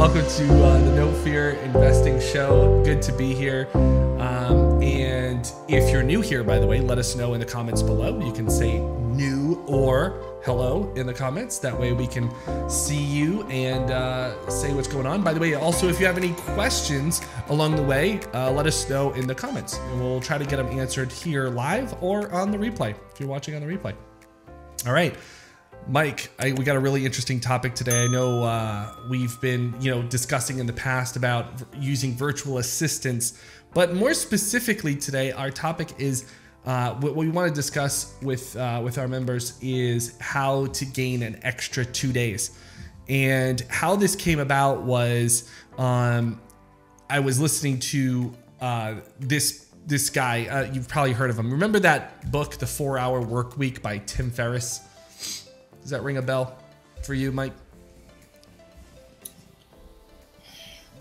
welcome to the No Fear Investing Show. Good to be here. And if you're new here, by the way, let us know in the comments below. You can say new or hello in the comments. That way we can see you and say what's going on. By the way, also, if you have any questions along the way, let us know in the comments. And we'll try to get them answered here live or on the replay, if you're watching on the replay. All right. Mike, we got a really interesting topic today. I know we've been, discussing in the past about using virtual assistants, but more specifically today, our topic is what we want to discuss with our members is how to gain an extra 2 days. And how this came about was I was listening to this guy. You've probably heard of him. Remember that book, The 4-Hour Workweek by Tim Ferriss? Does that ring a bell for you, Mike?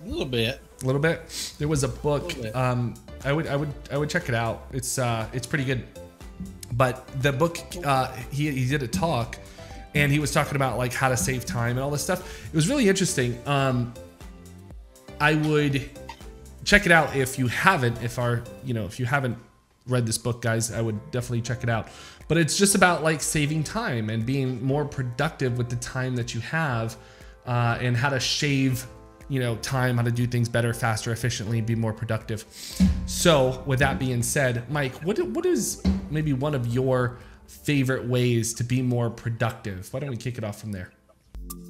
A little bit. A little bit. There was a book. I would check it out. It's pretty good. But the book, he did a talk, and he was talking about like how to save time and all this stuff. It was really interesting. I would check it out if you haven't. If you haven't read this book, guys, I would definitely check it out. But it's just about like saving time and being more productive with the time that you have, and how to shave, time, how to do things better, faster, efficiently, be more productive. So with that being said, Mike, what is maybe one of your favorite ways to be more productive? Why don't we kick it off from there?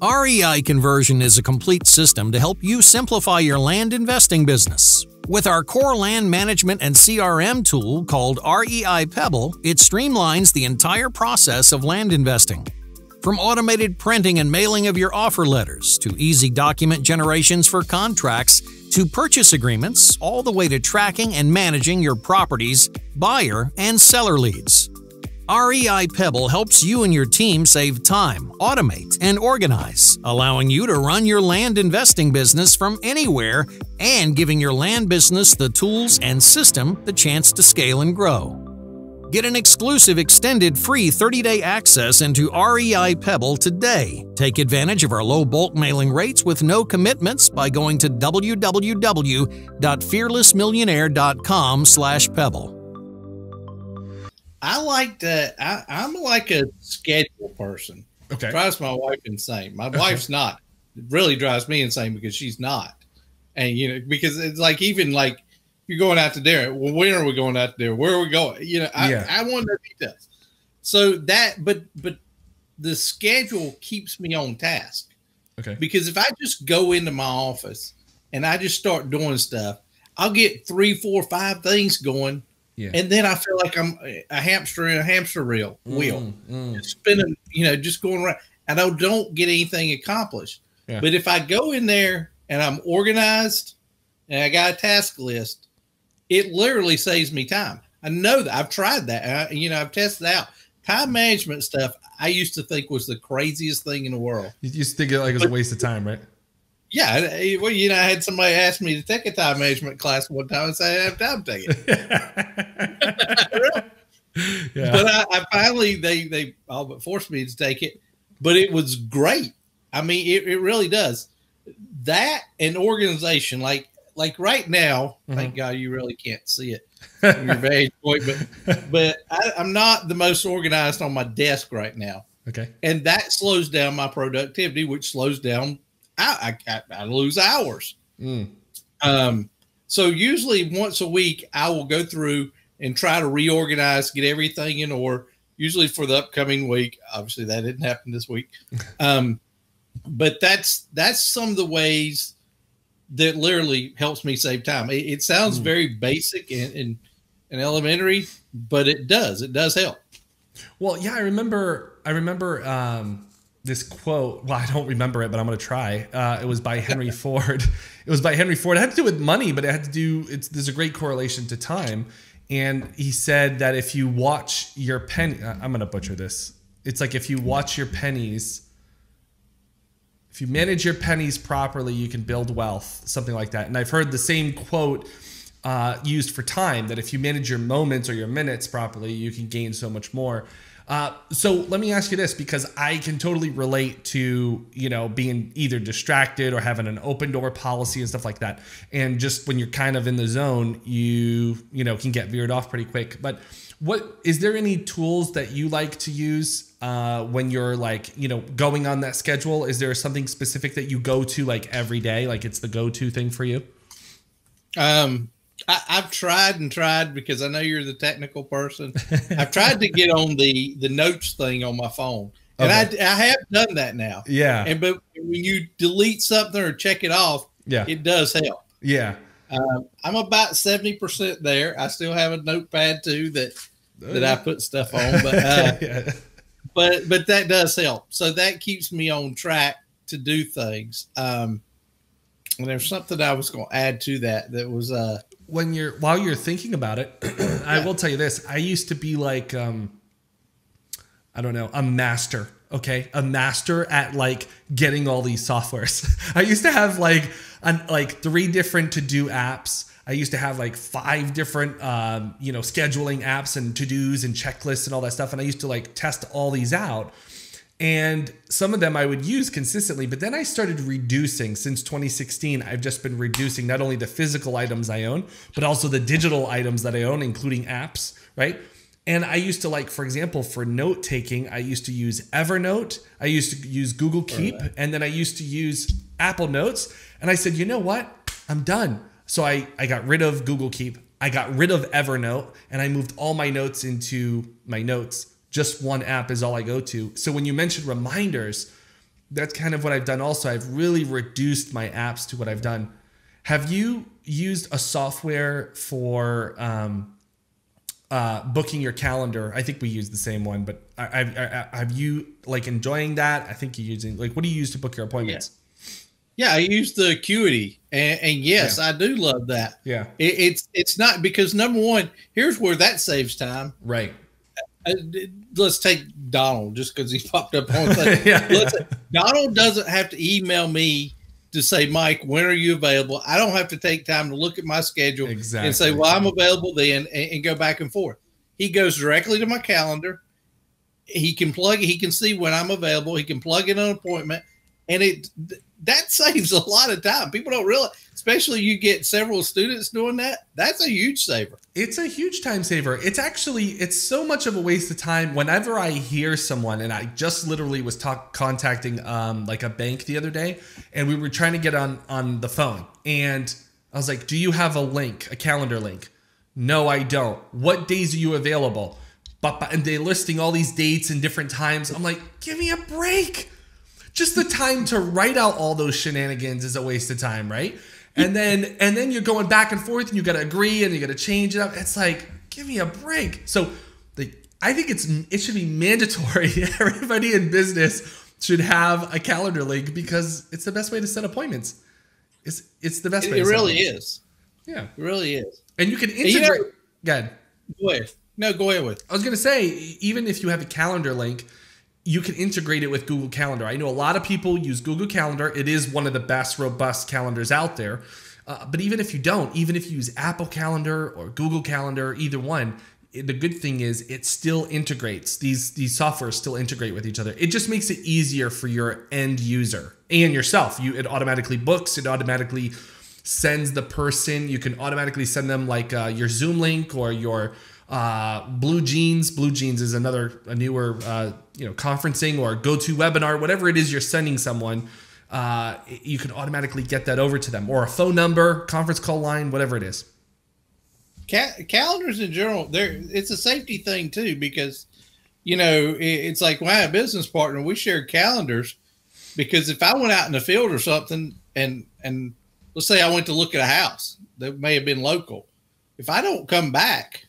REI Conversion is a complete system to help you simplify your land investing business. With our core land management and CRM tool called REI Pebble, it streamlines the entire process of land investing. From automated printing and mailing of your offer letters, to easy document generations for contracts, to purchase agreements, all the way to tracking and managing your property's buyer and seller leads. REI Pebble helps you and your team save time, automate, and organize, allowing you to run your land investing business from anywhere and giving your land business the tools and system the chance to scale and grow. Get an exclusive extended free 30-day access into REI Pebble today. Take advantage of our low bulk mailing rates with no commitments by going to www.fearlessmillionaire.com/pebble. I like that. I'm like a schedule person. Okay. Drives my wife insane. My wife's not. It really drives me insane because she's not. And, because it's like, even like you're going out to dinner. Well, when are we going out to dinner? Where are we going? I want the details. So but the schedule keeps me on task. Okay. Because if I just go into my office and I just start doing stuff, I'll get 3, 4, 5 things going. Yeah. And then I feel like I'm a hamster in a hamster wheel, just spinning, just going around, and I don't get anything accomplished. Yeah. But if I go in there and I'm organized and I got a task list, it literally saves me time. I know that. I've tried that. I've tested out time management stuff. I used to think was the craziest thing in the world. You used to think it like it was a waste of time, right? Yeah, well, I had somebody ask me to take a time management class one time and say I didn't have time to take it. Yeah. But I finally, they all but forced me to take it, but it was great. I mean, it really does. That and organization, like right now, thank God you really can't see it from your vantage point, but I'm not the most organized on my desk right now. Okay. And that slows down my productivity, which slows down I lose hours. So usually once a week, I will go through and try to reorganize, get everything in order, usually for the upcoming week. Obviously that didn't happen this week. But that's some of the ways that literally helps me save time. It sounds very basic and elementary, but it does help. Well, yeah, I remember this quote. Well, I don't remember it, but I'm going to try. It was by Henry Ford. It was by Henry Ford. It had to do with money, but it had to do, there's a great correlation to time. And he said that if you watch your penny, I'm going to butcher this. It's like, if you watch your pennies, if you manage your pennies properly, you can build wealth, something like that. And I've heard the same quote used for time, that if you manage your moments or your minutes properly, you can gain so much more. So let me ask you this, because I can totally relate to, being either distracted or having an open door policy and stuff like that. And just when you're kind of in the zone, you can get veered off pretty quick. But is there any tools that you like to use when you're going on that schedule? Is there something specific that you go to every day? Like it's the go-to thing for you? I've tried and tried, because I know you're the technical person. I've tried to get on the notes thing on my phone, and I have done that now. Yeah. But when you delete something or check it off, it does help. Yeah. I'm about 70% there. I still have a notepad too that I put stuff on, but but that does help. So that keeps me on track to do things. And there's something I was going to add to that was while you're thinking about it, I will tell you this. I used to be like, I don't know, a master. Okay. A master at getting all these softwares. I used to have 3 different to-do apps. I used to have 5 different, scheduling apps and to-dos and checklists and all that stuff. And I used to test all these out. And some of them I would use consistently, but then I started reducing. Since 2016, I've just been reducing not only the physical items I own, but also the digital items that I own, including apps, right? And I used to for example, for note taking, I used to use Evernote. I used to use Google Keep, and then I used to use Apple Notes. And I said, you know what? I'm done. So I got rid of Google Keep. I got rid of Evernote, and I moved all my notes into my notes. Just one app is all I go to. So when you mentioned reminders, that's kind of what I've done also. I've really reduced my apps to what I've done. Have you used a software for booking your calendar? I think we use the same one, but have you enjoying that? I think you're using, what do you use to book your appointments? Yeah, I use the Acuity, and yes, I do love that. Yeah. It's not, because number one, here's where that saves time. Right. Let's take Donald, just because he popped up on thing. Donald doesn't have to email me to say, Mike, when are you available? I don't have to take time to look at my schedule and say, well, I'm available then, and go back and forth. He goes directly to my calendar. He can see when I'm available. He can plug in an appointment, and that saves a lot of time. People don't realize, especially you get several students doing that. That's a huge saver. It's a huge time saver. It's so much of a waste of time. Whenever I hear someone, and I just literally was contacting a bank the other day, and we were trying to get on the phone, and I was like, do you have a calendar link? No, I don't. What days are you available? And they're listing all these dates and different times. I'm like, give me a break. Just the time to write out all those shenanigans is a waste of time, right? And then you're going back and forth, and you got to agree, and you got to change it up. It's like, give me a break. So I think it should be mandatory. Everybody in business should have a calendar link, because it's the best way to set appointments. It's the best way. It really is. Yeah, it really is. And you can integrate. Go ahead. Go ahead. No, go ahead with. I was gonna say, even if you have a calendar link, you can integrate it with Google Calendar. I know a lot of people use Google Calendar. It is one of the best robust calendars out there. But even if you don't, even if you use Apple Calendar or Google Calendar, either one, the good thing is it still integrates. These softwares still integrate with each other. It just makes it easier for your end user and yourself. It automatically books. It automatically sends the person. You can automatically send them your Zoom link or your Blue Jeans. Blue Jeans is a newer conferencing or GoToWebinar, whatever it is you're sending someone. You can automatically get that over to them, or a phone number, conference call line, whatever it is. Calendars in general, it's a safety thing too, because it's like when I had a business partner, we shared calendars, because if I went out in the field or something, and let's say I went to look at a house that may have been local, if I don't come back,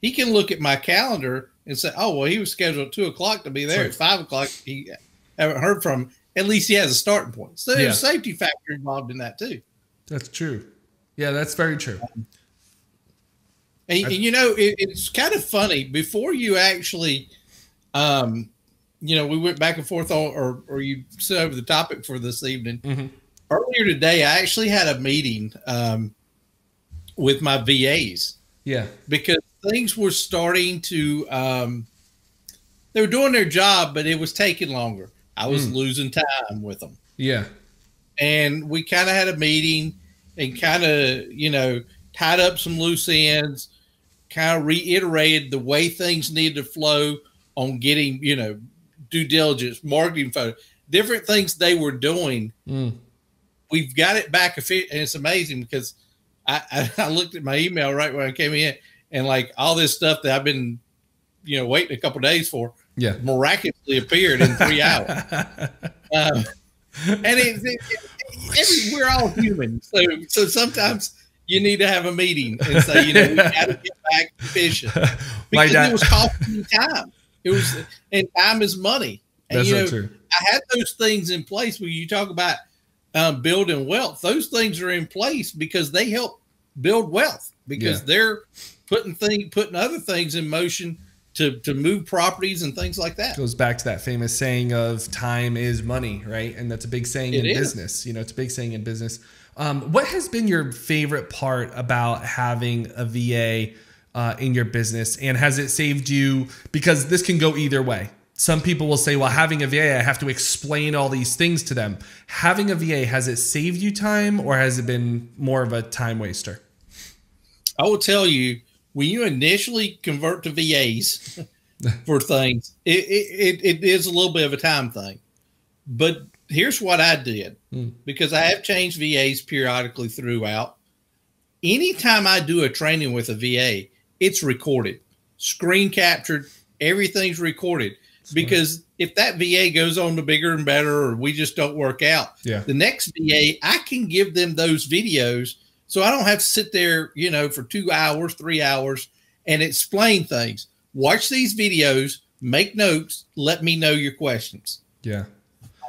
he can look at my calendar and say, oh, well, he was scheduled at 2:00 to be there. Sure. At 5:00, he haven't heard from him. At least he has a starting point. So there's a safety factor involved in that too. That's true. Yeah, that's very true. And it's kind of funny. Before you actually, we went back and forth on, or you set over the topic for this evening. Mm-hmm. Earlier today, I actually had a meeting with my VAs. Yeah. Because things were starting to they were doing their job, but it was taking longer. I was losing time with them. Yeah. And we kind of had a meeting and kind of, you know, tied up some loose ends, kind of reiterated the way things needed to flow on getting, you know, due diligence, marketing photo, different things they were doing. We've got it back. And it's amazing because I looked at my email right when I came in, and like all this stuff that I've been, you know, waiting a couple of days for, miraculously appeared in 3 hours. And we're all human. So sometimes you need to have a meeting and say, you know, we got to get back to fishing. Because it was costing me time. And time is money. And, That's you know, true. I had those things in place when you talk about building wealth. Those things are in place because they help build wealth, because they're putting other things in motion to move properties and things like that. Goes back to that famous saying of time is money, right? And that's a big saying in business. You know, it's a big saying in business. What has been your favorite part about having a VA in your business? And has it saved you? Because this can go either way. Some people will say, well, having a VA, I have to explain all these things to them. Having a VA, has it saved you time, or has it been more of a time waster? I will tell you, when you initially convert to VAs for things, it is a little bit of a time thing. But here's what I did, because I have changed VAs periodically throughout. Anytime I do a training with a VA, it's recorded, screen captured, everything's recorded. Because if that VA goes on to bigger and better, or we just don't work out, the next VA, I can give them those videos. So I don't have to sit there, you know, for 2 hours, 3 hours and explain things. Watch these videos, make notes, let me know your questions. Yeah.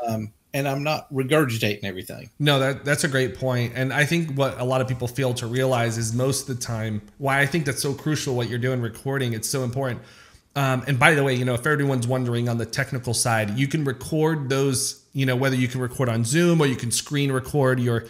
And I'm not regurgitating everything. No, that's a great point. And I think what a lot of people fail to realize is most of the time, why I think that's so crucial, what you're doing, recording, it's so important. And by the way, you know, if everyone's wondering on the technical side, you can record those, you know, whether you can record on Zoom or you can screen record your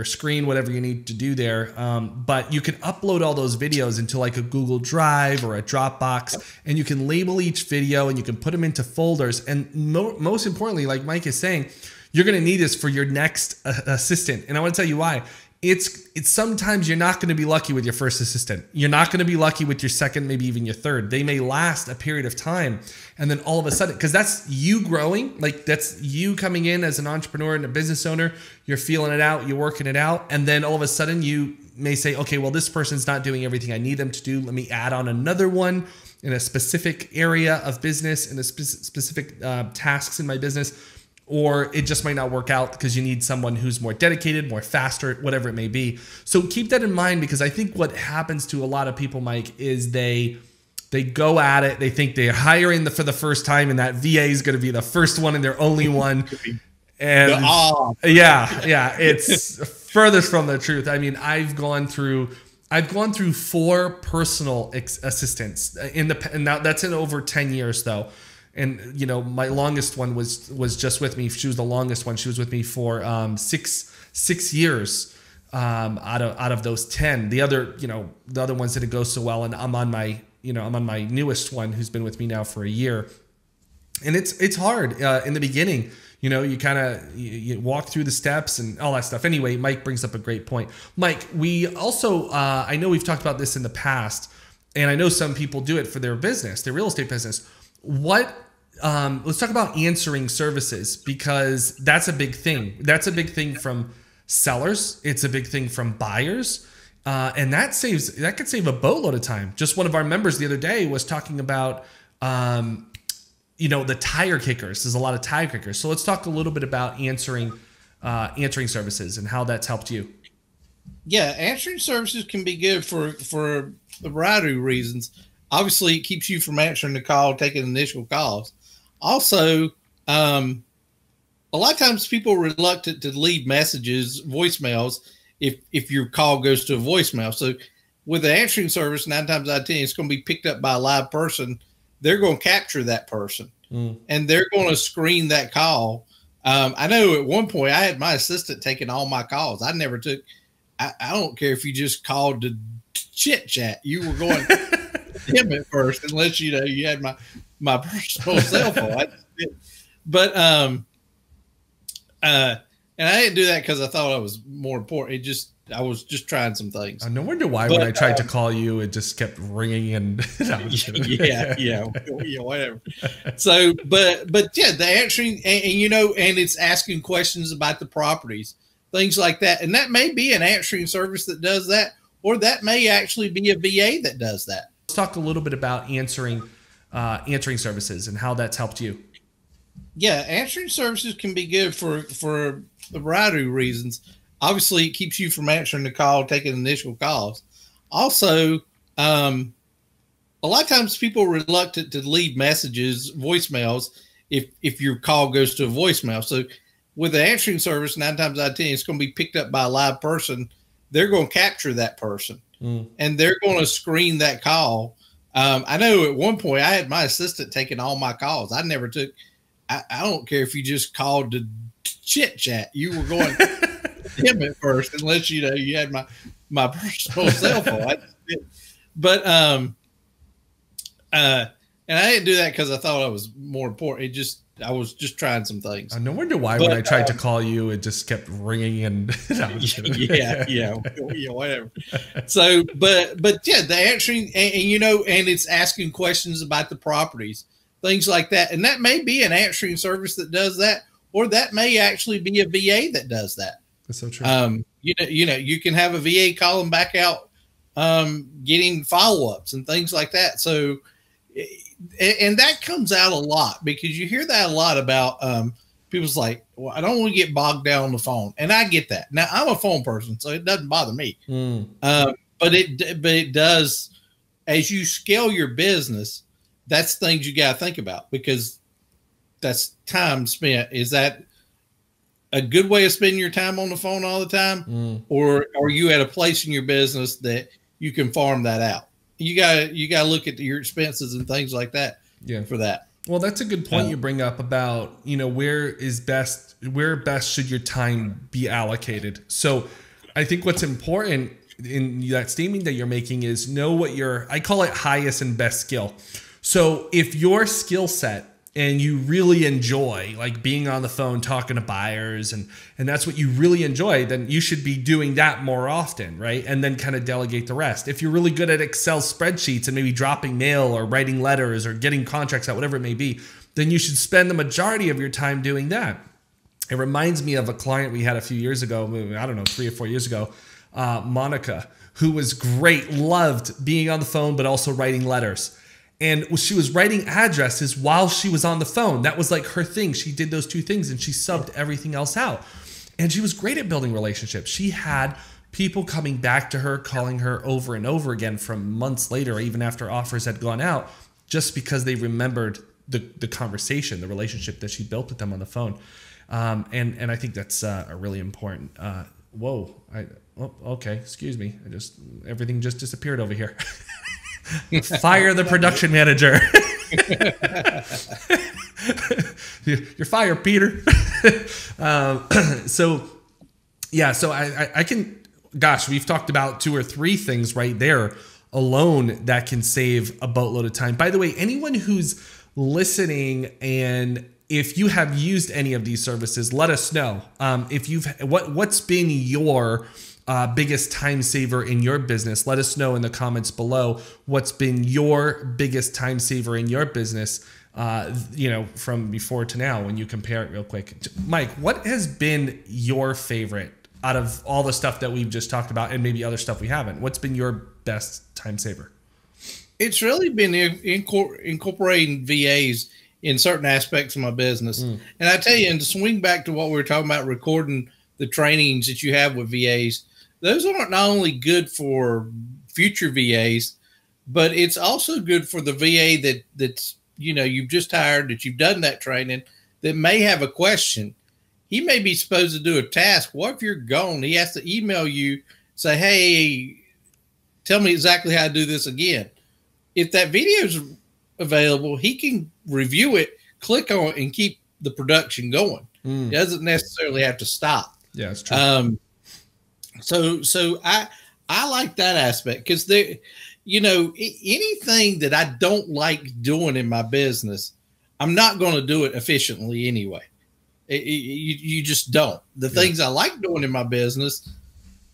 screen, whatever you need to do there. But you can upload all those videos into like a Google Drive or a Dropbox, and you can label each video and you can put them into folders. And most importantly, like Mike is saying, you're going to need this for your next assistant. And I want to tell you why. It's sometimes you're not going to be lucky with your first assistant. You're not going to be lucky with your second, maybe even your third. They may last a period of time. And then all of a sudden, because that's you growing, like that's you coming in as an entrepreneur and a business owner, you're feeling it out, you're working it out. And then all of a sudden you may say, okay, well, this person's not doing everything I need them to do. Let me add on another one in a specific area of business, in a specific tasks in my business. Or it just might not work out because you need someone who's more dedicated, more faster, whatever it may be. So keep that in mind, because I think what happens to a lot of people, Mike, is they go at it. They think they're hiring for the first time, and that VA is going to be the first one and their only one. And it's furthest from the truth. I mean, I've gone through 4 personal assistants and that's in over 10 years though. And, you know, my longest one was just with me. She was the longest one. She was with me for 6 years out of those 10. The other ones didn't go so well. And I'm on my newest one, who's been with me now for a year. And it's hard in the beginning. You know, you walk through the steps and all that stuff. Anyway, Mike brings up a great point. Mike, we also, I know we've talked about this in the past, and I know some people do it for their business, their real estate business. Let's talk about answering services, because that's a big thing. That's a big thing from sellers. It's a big thing from buyers. And that could save a boatload of time. Just one of our members the other day was talking about, the tire kickers. There's a lot of tire kickers. So let's talk a little bit about answering services and how that's helped you. Yeah, answering services can be good for a variety of reasons. Obviously, it keeps you from answering the call, taking initial calls. Also, a lot of times people are reluctant to leave messages, voicemails, if your call goes to a voicemail. So with an answering service, 9 times out of 10, it's going to be picked up by a live person. They're going to capture that person, and they're going to screen that call. I know at one point I had my assistant taking all my calls. I never took. I don't care if you just called to chit chat. You were going him at first, unless you had my personal cell phone. But and I didn't do that because I thought I was more important. I was just trying some things. No wonder why when I tried to call you, it just kept ringing and yeah, whatever. So, but yeah, the answering and it's asking questions about the properties, things like that, and that may be an answering service that does that, or that may actually be a VA that does that. Let's talk a little bit about answering services and how that's helped you. Yeah, answering services can be good for a variety of reasons. Obviously, it keeps you from answering the call, taking initial calls. Also, a lot of times people are reluctant to leave messages, voicemails, if your call goes to a voicemail. So with an answering service, 9 times out of 10, it's going to be picked up by a live person. They're going to capture that person, and they're going to screen that call. I know at one point I had my assistant taking all my calls. I never took – I don't care if you just called to chit chat. You were going – him at first, unless you had my personal cell phone. But and I didn't do that because I thought I was more important. I was just trying some things. No wonder why when I tried to call you, it just kept ringing and yeah, whatever. So, but yeah, the answering and it's asking questions about the properties, things like that, and that may be an answering service that does that, or that may actually be a VA that does that. That's so true. You can have a VA calling back out, getting follow-ups and things like that. So, and that comes out a lot because you hear that a lot about people's like, well, I don't want to get bogged down on the phone. And I get that. Now I'm a phone person, so it doesn't bother me. But it does, as you scale your business, that's things you got to think about, because that's time spent. Is that a good way of spending your time on the phone all the time, or are you at a place in your business that you can farm that out? You got to look at your expenses and things like that. Yeah, for that. Well, that's a good point you bring up about where best should your time be allocated. So, I think what's important in that statement that you're making is know what I call it highest and best skill. So, if your skill set and you really enjoy like being on the phone talking to buyers and that's what you really enjoy, then you should be doing that more often, right? And then kind of delegate the rest. If you're really good at Excel spreadsheets and maybe dropping mail or writing letters or getting contracts out, whatever it may be, then you should spend the majority of your time doing that. It reminds me of a client we had a few years ago, I don't know, 3 or 4 years ago, Monica, who was great, loved being on the phone, but also writing letters. And she was writing addresses while she was on the phone. That was like her thing. She did those 2 things and she subbed everything else out. And she was great at building relationships. She had people coming back to her, calling her over and over again from months later, even after offers had gone out, just because they remembered the conversation, the relationship that she built with them on the phone. And I think that's a really important, okay, excuse me. Everything just disappeared over here. Fire the production manager. You're fired, Peter. So I can, gosh, we've talked about 2 or 3 things right there alone that can save a boatload of time. By the way, anyone who's listening, and if you have used any of these services, let us know. If what's been your biggest time saver in your business? Let us know in the comments below what's been your biggest time saver in your business, from before to now when you compare it real quick. Mike, what has been your favorite out of all the stuff that we've just talked about and maybe other stuff we haven't? What's been your best time saver? It's really been incorporating VAs in certain aspects of my business. And I tell you, and to swing back to what we were talking about, recording the trainings that you have with VAs, those aren't not only good for future VAs, but it's also good for the VA that's you've just hired, that you've done that training, that may have a question. He may be supposed to do a task. What if you're gone? He has to email you, say, hey, tell me exactly how to do this again. If that video is available, he can review it, click on it, and keep the production going. He doesn't necessarily have to stop. Yeah, it's true. So I like that aspect, because anything that I don't like doing in my business, I'm not going to do it efficiently anyway. You just don't. The things I like doing in my business,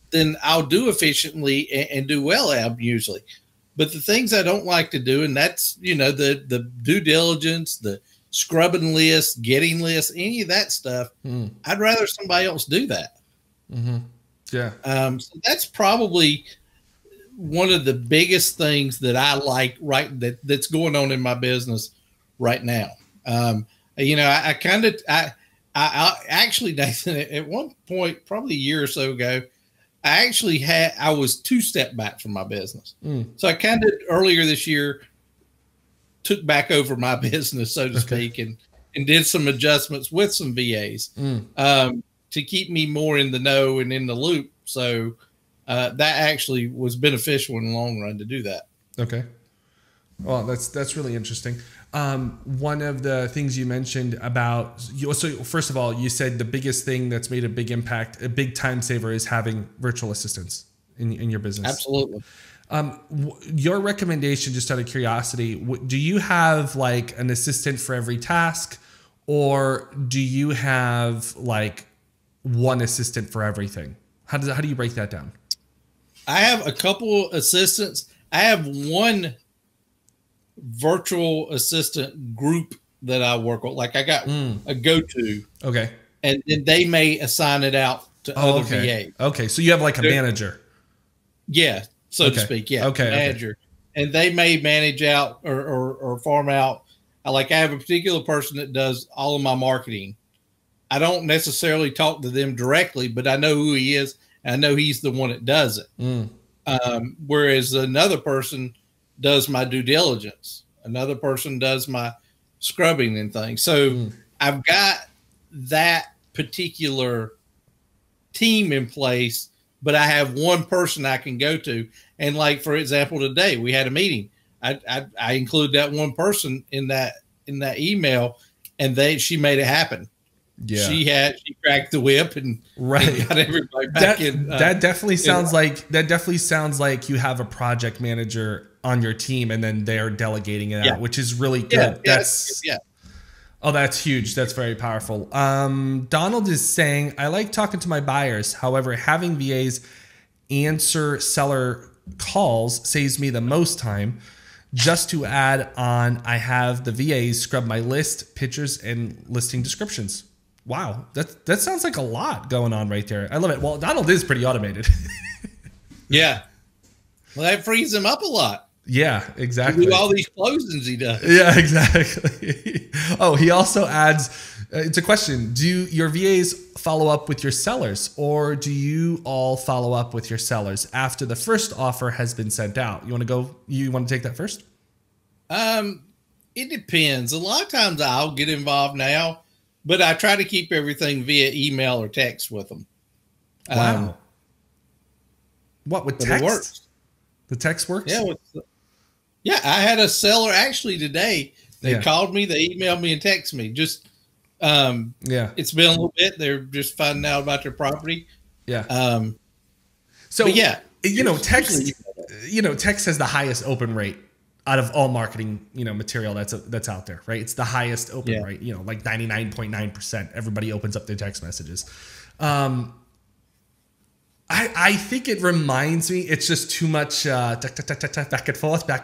then I'll do efficiently and do well at them usually. But the things I don't like to do, and that's, the due diligence, the scrubbing list, getting lists, any of that stuff, I'd rather somebody else do that. Mm-hmm. Yeah. So that's probably one of the biggest things that I like that's going on in my business right now. I actually, Nathan, at one point, probably a year or so ago, I was 2 step back from my business. So I kind of earlier this year took back over my business, so to speak, and did some adjustments with some VAs to keep me more in the know and in the loop. So that actually was beneficial in the long run to do that. Okay. Well, that's really interesting. One of the things you mentioned about, so first of all, you said the biggest thing that's made a big impact, a big time saver, is having virtual assistants in your business. Absolutely. Your recommendation, just out of curiosity, do you have like an assistant for every task, or do you have like one assistant for everything? How do you break that down? I have a couple assistants. I have one virtual assistant group that I work with. Like I got a go-to. Okay. And then they may assign it out to other VAs. Okay. So you have like a manager. Yeah. So to speak. Yeah. Okay. Manager. Okay. And they may manage out or farm out. I have a particular person that does all of my marketing. I don't necessarily talk to them directly, but I know who he is. And I know he's the one that does it. Whereas another person does my due diligence. Another person does my scrubbing and things. So I've got that particular team in place, but I have one person I can go to. And like, for example, today we had a meeting. I include that one person in that email, and she made it happen. Yeah, she cracked the whip and got everybody back in. That definitely sounds like you have a project manager on your team, and then they're delegating it out, which is really good. Oh, that's huge. That's very powerful. Donald is saying, I like talking to my buyers. However, having VAs answer seller calls saves me the most time. Just to add on, I have the VAs scrub my list, pictures, and listing descriptions. Wow, that sounds like a lot going on right there. I love it. Well, Donald is pretty automated. Yeah. Well, that frees him up a lot. Yeah, exactly. Do all these closings he does. Yeah, exactly. Oh, he also adds, it's a question. Do your VAs follow up with your sellers, or do you all follow up with your sellers after the first offer has been sent out? You want to take that first? It depends. A lot of times I'll get involved now, but I try to keep everything via email or text with them. Wow. What, with text? It works. The text works? Yeah. I had a seller actually today. They called me, they emailed me and texted me. Just, it's been a little bit. They're just finding out about their property. Yeah. So text has the highest open rate out of all marketing, material that's out there, right? It's the highest open rate, like 99.9%. Everybody opens up their text messages. I think it reminds me, it's just too much back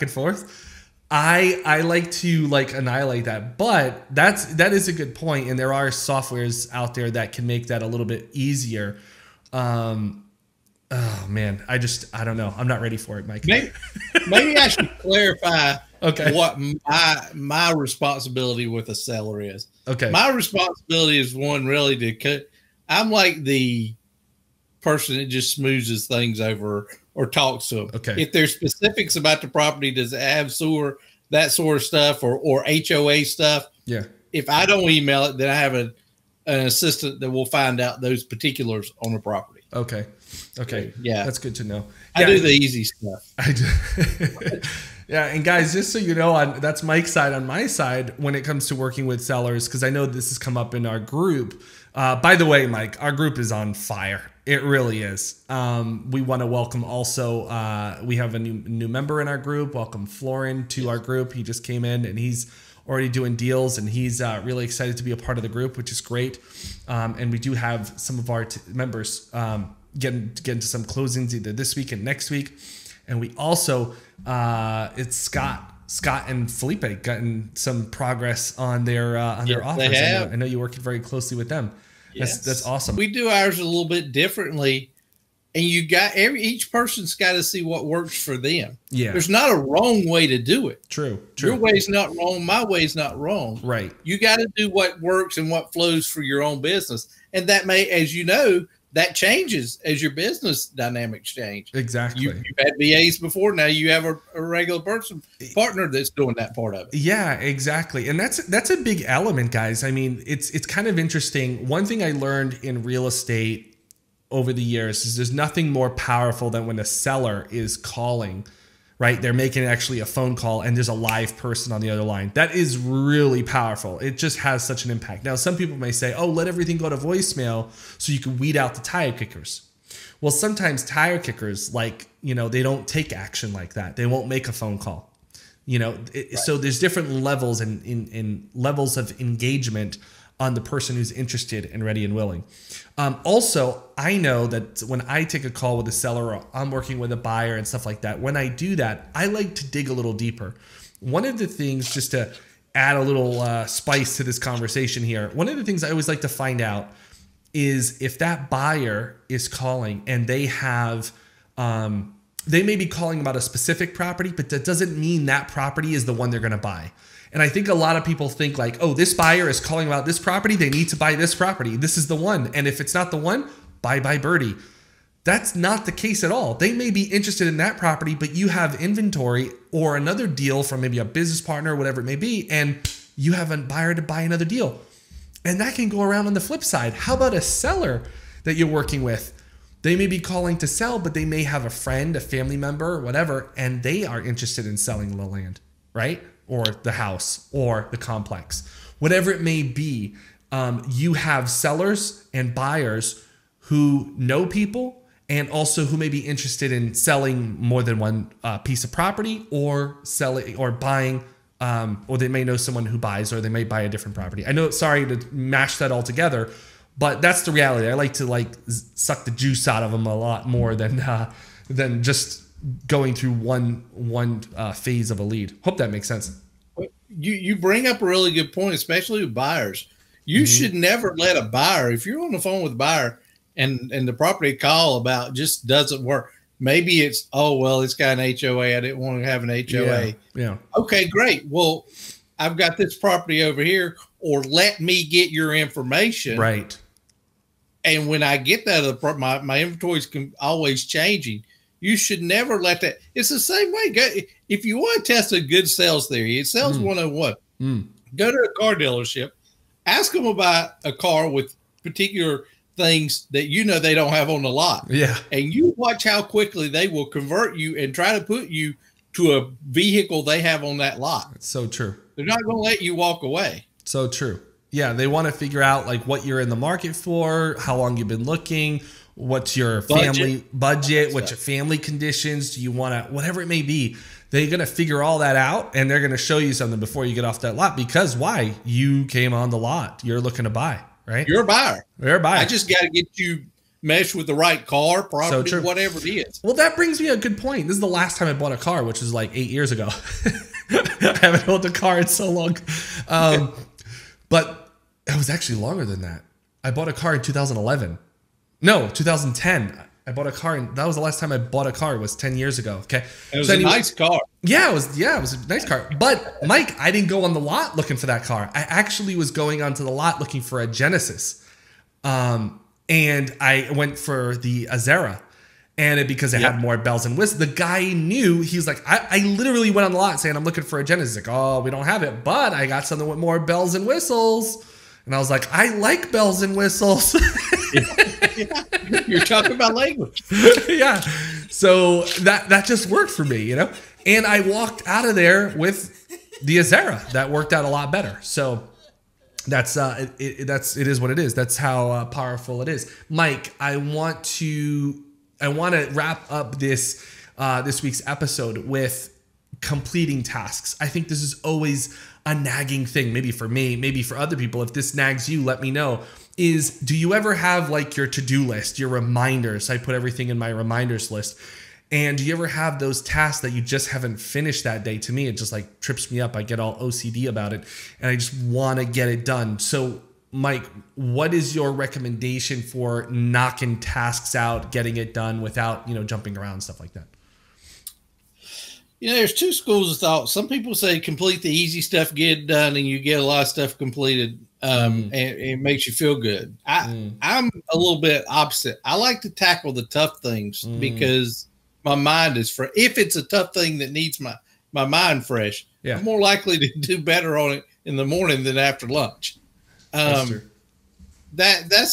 and forth. I like to annihilate that, but that is a good point, and there are softwares out there that can make that a little bit easier. Oh man, I don't know. I'm not ready for it, Mike. Maybe I should clarify what my responsibility with a seller is. Okay. My responsibility is one really to cut. I'm like the person that just smoozes things over or talks to them. Okay. If there's specifics about the property, does it have sewer, that sort of stuff, or HOA stuff? Yeah. If I don't email it, then I have an assistant that will find out those particulars on the property. Okay. Yeah. That's good to know. I do the easy stuff. I do. Yeah. And guys, just so you know, that's Mike's side. On my side, when it comes to working with sellers, because I know this has come up in our group, By the way, Mike, our group is on fire. It really is. We want to welcome also, we have a new member in our group. Welcome Florin to our group. He just came in and he's already doing deals, and he's really excited to be a part of the group, which is great. And we do have some of our members get into some closings either this week and next week. And we also, it's Scott and Felipe gotten some progress on their offers. I know you're working very closely with them. Yes. That's awesome. We do ours a little bit differently, and each person's got to see what works for them. Yeah, there's not a wrong way to do it. True. Your way's not wrong. My way's not wrong. Right. You got to do what works and what flows for your own business, and that may, as you know, that changes as your business dynamics change. Exactly. You've had VAs before. Now you have a regular partner that's doing that part of it. Yeah, exactly. And that's a big element, guys. I mean, it's kind of interesting. One thing I learned in real estate over the years is there's nothing more powerful than when a seller is calling, right? They're making actually a phone call and there's a live person on the other line. That is really powerful. It just has such an impact. Now, some people may say, oh, let everything go to voicemail so you can weed out the tire kickers. Well, sometimes tire kickers, they don't take action like that. They won't make a phone call. Right. So there's different levels and in levels of engagement on the person who's interested and ready and willing. Also, I know that when I take a call with a seller or I'm working with a buyer and stuff like that, when I do that, I like to dig a little deeper. One of the things, just to add a little spice to this conversation here, one of the things I always like to find out is if that buyer is calling and they have, they may be calling about a specific property, but that doesn't mean that property is the one they're going to buy. And I think a lot of people think like, oh, this buyer is calling about this property. They need to buy this property. This is the one. And if it's not the one, bye birdie. That's not the case at all. They may be interested in that property, but you have inventory or another deal from maybe a business partner or whatever it may be, and you have a buyer to buy another deal. And that can go around on the flip side. How about a seller that you're working with? They may be calling to sell, but they may have a friend, a family member, or whatever, and they are interested in selling the land, right? Or the house or the complex, whatever it may be. You have sellers and buyers who know people and also who may be interested in selling more than one piece of property or selling or buying, or they may know someone who buys, or they may buy a different property. I know, sorry to mash that all together, but that's the reality. I like to suck the juice out of them a lot more than just going through one phase of a lead. Hope that makes sense. You bring up a really good point, especially with buyers. You should never let a buyer, if you're on the phone with a buyer and the property call about just doesn't work. Maybe it's, oh, well, it's got an HOA. I didn't want to have an HOA. Yeah. Okay, great. Well, I've got this property over here, or let me get your information. Right. And when I get that, my inventory is always changing. You should never let that. It's the same way. If you want to test a good sales theory, it's sales 101. Go to a car dealership, ask them about a car with particular things that they don't have on the lot. Yeah. And you watch how quickly they will convert you and try to put you to a vehicle they have on that lot. It's so true. They're not going to let you walk away. So true. Yeah. They want to figure out what you're in the market for, how long you've been looking, what's your family budget, what's your family conditions, do you want to, whatever it may be. They're going to figure all that out, and they're going to show you something before you get off that lot, because why? You came on the lot. You're looking to buy, right? You're a buyer. You're a buyer. I just got to get you meshed with the right car, property, whatever it is. Well, that brings me a good point. This is the last time I bought a car, which was 8 years ago. I haven't owned a car in so long. But it was actually longer than that. I bought a car in 2011. No, 2010. I bought a car, and that was the last time I bought a car. It was 10 years ago. Okay. It was a nice car. Yeah, it was a nice car. But Mike, I didn't go on the lot looking for that car. I actually was going onto the lot looking for a Genesis. And I went for the Azera. And because it had more bells and whistles, the guy knew. He was like, I literally went on the lot saying, I'm looking for a Genesis. He's like, oh, we don't have it, but I got something with more bells and whistles. And I was like, I like bells and whistles. You're talking about language. Yeah. So that just worked for me, And I walked out of there with the Azera. That worked out a lot better. So it is what it is. That's how powerful it is. Mike, I want to wrap up this week's episode with completing tasks. I think this is always a nagging thing, maybe for me, maybe for other people. If this nags you, let me know. Do you ever have like your to-do list, your reminders? I put everything in my reminders list. And do you ever have those tasks that you just haven't finished that day? To me, it just like trips me up. I get all OCD about it and I just want to get it done. So Mike, what is your recommendation for knocking tasks out, getting it done without, jumping around, stuff like that? There's two schools of thought. Some people say complete the easy stuff, get it done, and you get a lot of stuff completed, and it makes you feel good. I'm a little bit opposite. I like to tackle the tough things because my mind is fresh. If it's a tough thing that needs my mind fresh, I'm more likely to do better on it in the morning than after lunch. That's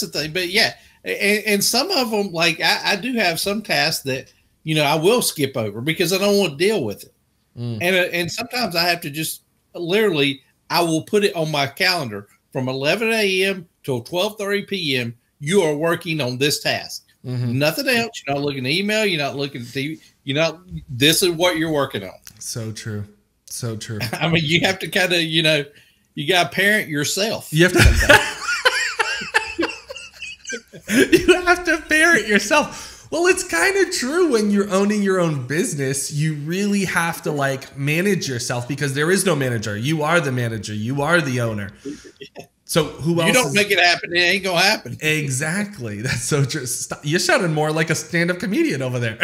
the thing. But yeah, and some of them, like I do have some tasks that I will skip over because I don't want to deal with it. And sometimes I have to just literally, I will put it on my calendar from 11 a.m. till 12:30 p.m. You are working on this task. Nothing else. You're not looking at email. You're not looking at TV. This is what you're working on. So true. So true. I mean, you have to kind of, you got to parent yourself. You have to, you have to parent yourself. Well, it's kind of true when you're owning your own business. You really have to like manage yourself because there is no manager. You are the manager. You are the owner. So who else? You don't make it happen, it ain't gonna happen. Exactly. That's so true. You sounded more like a stand-up comedian over there.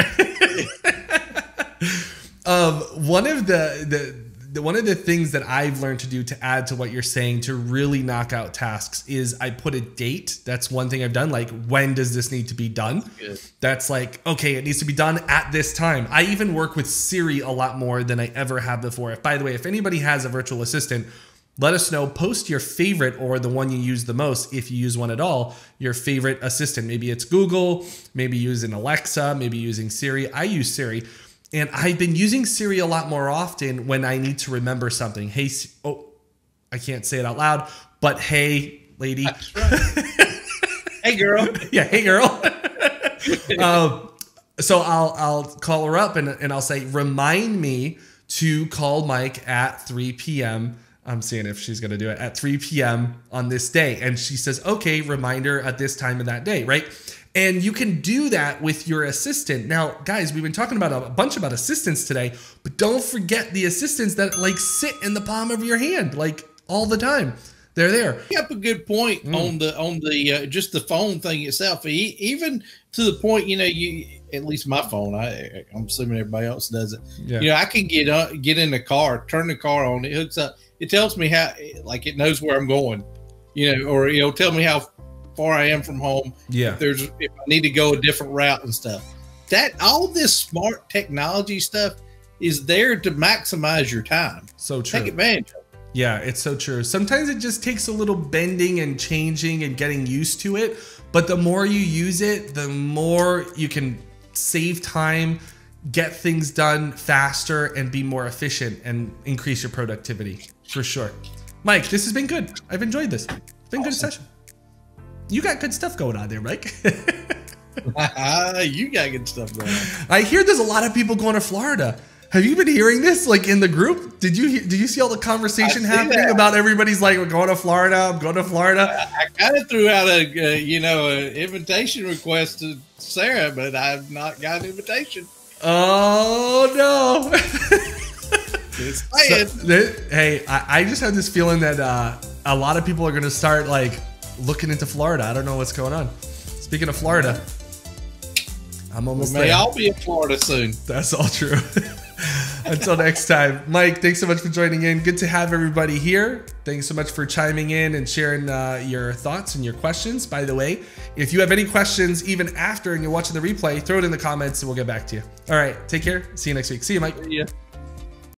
One of the things that I've learned to do to add to what you're saying to really knock out tasks is I put a date. That's one thing I've done. Like, when does this need to be done? That's like, okay, it needs to be done at this time. I even work with Siri a lot more than I ever have before. By the way, if anybody has a virtual assistant, let us know. Post your favorite or the one you use the most, if you use one at all, your favorite assistant. Maybe it's Google, maybe using Alexa, maybe using Siri. I use Siri. And I've been using Siri a lot more often when I need to remember something. Hey, I can't say it out loud, but hey, lady. That's right. Hey, girl. Yeah, hey, girl. So I'll call her up and I'll say, remind me to call Mike at 3 p.m. I'm seeing if she's going to do it at 3 p.m. on this day. And she says, okay, reminder at this time of that day, right? And you can do that with your assistant. Now, guys, we've been talking about a bunch about assistants today, but don't forget the assistants that like sit in the palm of your hand, like all the time. They're there. You have a good point on the just the phone thing itself. Even to the point, you at least my phone. I'm assuming everybody else does it. Yeah. I can get in the car, turn the car on, it hooks up. It tells me how, like, it knows where I'm going, or tell me how far I am from home. Yeah. If I need to go a different route and stuff. That all this smart technology stuff is there to maximize your time. So true. Take advantage of it. Yeah, it's so true. Sometimes it just takes a little bending and changing and getting used to it. But the more you use it, the more you can save time, get things done faster, and be more efficient and increase your productivity for sure. Mike, this has been good. I've enjoyed this. It's been a good session. You got good stuff going on there, Mike. You got good stuff going on. I hear there's a lot of people going to Florida. Have you been hearing this, like, in the group? Did you see all the conversation happening about everybody's like, we're going to Florida? I'm going to Florida. I kind of threw out an invitation request to Sarah, but I've not got an invitation. Oh no! So, hey, I just have this feeling that a lot of people are going to start like looking into Florida. I don't know what's going on. Speaking of Florida, I'm almost there. May all be in Florida soon. That's all true. Until next time, Mike, thanks so much for joining in. Good to have everybody here. Thanks so much for chiming in and sharing your thoughts and your questions. By the way, if you have any questions even after and you're watching the replay, throw it in the comments and we'll get back to you. All right, take care. See you next week. See you, Mike. Yeah.